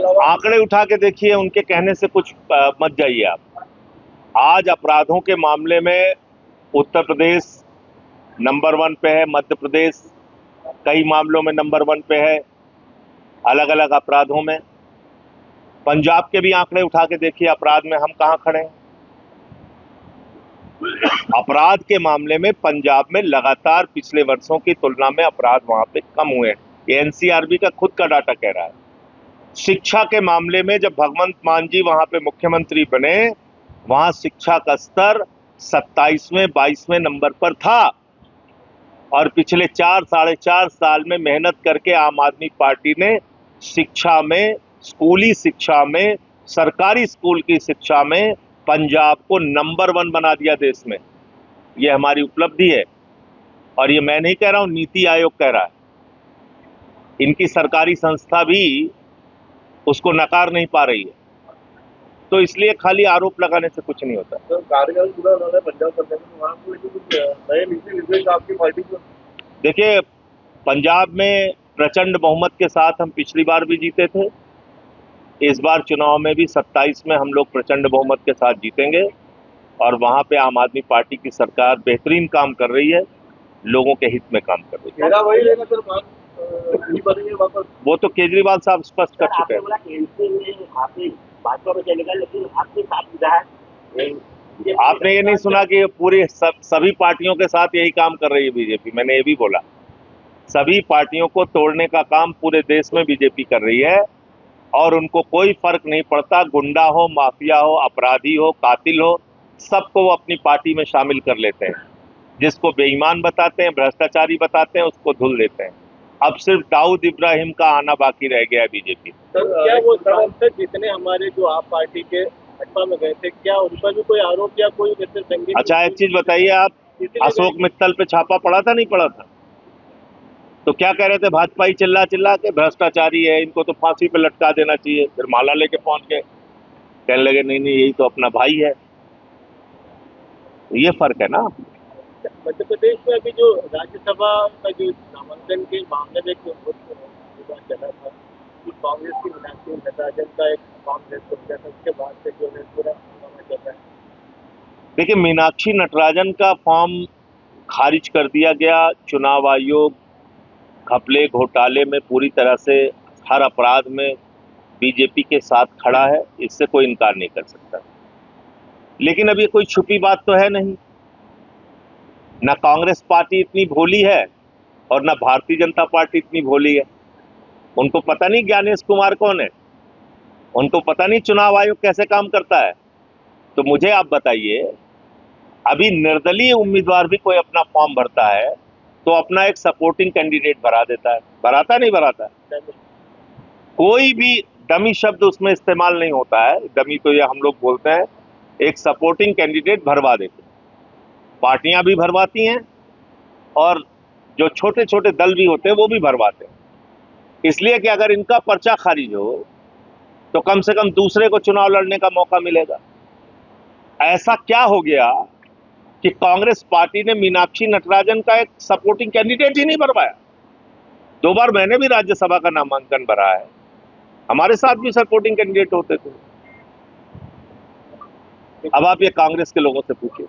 अलावा आंकड़े उठा के देखिए, उनके कहने से कुछ मत जाइए आप। आज अपराधों के मामले में उत्तर प्रदेश नंबर 1 पे है, मध्य प्रदेश कई मामलों में नंबर 1 पे है, अलग अलग अपराधों में। पंजाब के भी आंकड़े उठा के देखिए, अपराध में हम कहां खड़े हैं। अपराध के मामले में पंजाब में लगातार पिछले वर्षों की तुलना में अपराध वहां पे कम हुए हैं। ये एनसीआरबी का खुद का डाटा कह रहा है। शिक्षा के मामले में जब भगवंत मान जी वहां पे मुख्यमंत्री बने, वहां शिक्षा का स्तर 27वें 22वें नंबर पर था। और पिछले 4 साढ़े 4 साल में मेहनत करके आम आदमी पार्टी ने शिक्षा में, स्कूली शिक्षा में, सरकारी स्कूल की शिक्षा में पंजाब को नंबर 1 बना दिया देश में। ये हमारी उपलब्धि है। और ये मैं नहीं कह रहा हूं, नीति आयोग कह रहा है। इनकी सरकारी संस्था भी उसको नकार नहीं पा रही है। तो इसलिए खाली आरोप लगाने से कुछ नहीं होता। तो कार्यकाल पूरा उन्होंने पंजाब सरकार में, वहाँ को लेकर कुछ नए नीति निर्देश आपकी पार्टी को? देखिए, पंजाब में प्रचंड बहुमत के साथ हम पिछली बार भी जीते थे। इस बार चुनाव में भी 27 में हम लोग प्रचंड बहुमत के साथ जीतेंगे। और वहां पे आम आदमी पार्टी की सरकार बेहतरीन काम कर रही है, लोगों के हित में काम कर रही है। मेरा वही लेगा सर, बात नहीं बनेंगे वापस। वो तो केजरीवाल साहब स्पष्ट कर चुके हैं। भाजपा में चलेगा, लेकिन आपके साथ विधायक आपने ये नहीं सुना कि पूरी सभी पार्टियों के साथ यही काम कर रही है बीजेपी? मैंने ये भी बोला, सभी पार्टियों को तोड़ने का काम पूरे देश में बीजेपी कर रही है। और उनको कोई फर्क नहीं पड़ता, गुंडा हो, माफिया हो, अपराधी हो, कातिल हो, सबको वो अपनी पार्टी में शामिल कर लेते हैं। जिसको बेईमान बताते हैं, भ्रष्टाचारी बताते हैं, उसको धुल देते हैं। अब सिर्फ दाऊद इब्राहिम का आना बाकी रह गया है बीजेपी। सर क्या वो सर जितने हमारे जो आप पार्टी के भाजपा में गए थे, क्या उन पर भी कोई आरोप या कोई जैसे संगीन? अच्छा, एक चीज बताइए आप, अशोक मित्तल पे छापा पड़ा था नहीं पड़ा था? तो क्या कह रहे थे भाजपा ही चिल्ला चिल्ला के भ्रष्टाचारी है, इनको तो फांसी पे लटका देना चाहिए। फिर माला लेके पहुंच गए, कहने लगे नहीं नहीं, यही तो अपना भाई है। ये फर्क है ना। मध्य प्रदेश में अभी जो राज्यसभा का जो नामांकन के मामले में जो विवाद चला था, कांग्रेस की मीनाक्षी नटराजन का एक कांग्रेस को किया था, उसके बाद से जो है पूरा हंगामा चल रहा है। देखिए, मीनाक्षी नटराजन का फॉर्म खारिज कर दिया गया। चुनाव आयोग घपले घोटाले में पूरी तरह से हर अपराध में बीजेपी के साथ खड़ा है, इससे कोई इनकार नहीं कर सकता। लेकिन अब ये कोई छुपी बात तो है नहीं। ना कांग्रेस पार्टी इतनी भोली है और ना भारतीय जनता पार्टी इतनी भोली है। उनको पता नहीं ज्ञानेश कुमार कौन है, उनको पता नहीं चुनाव आयोग कैसे काम करता है। तो मुझे आप बताइए, अभी निर्दलीय उम्मीदवार भी कोई अपना फॉर्म भरता है तो अपना एक सपोर्टिंग कैंडिडेट भरा देता है, भराता नहीं भराता? कोई भी डमी शब्द उसमें इस्तेमाल नहीं होता है। डमी तो ये हम लोग बोलते हैं, एक सपोर्टिंग कैंडिडेट भरवा देते हैं। पार्टियां भी भरवाती हैं और जो छोटे छोटे दल भी होते हैं वो भी भरवाते हैं। इसलिए कि अगर इनका पर्चा खारिज हो तो कम से कम दूसरे को चुनाव लड़ने का मौका मिलेगा। ऐसा क्या हो गया कि कांग्रेस पार्टी ने मीनाक्षी नटराजन का एक सपोर्टिंग कैंडिडेट ही नहीं भरवाया? 2 बार मैंने भी राज्यसभा का नामांकन भरा है, हमारे साथ भी सपोर्टिंग कैंडिडेट होते थे। अब आप ये कांग्रेस के लोगों से पूछिए।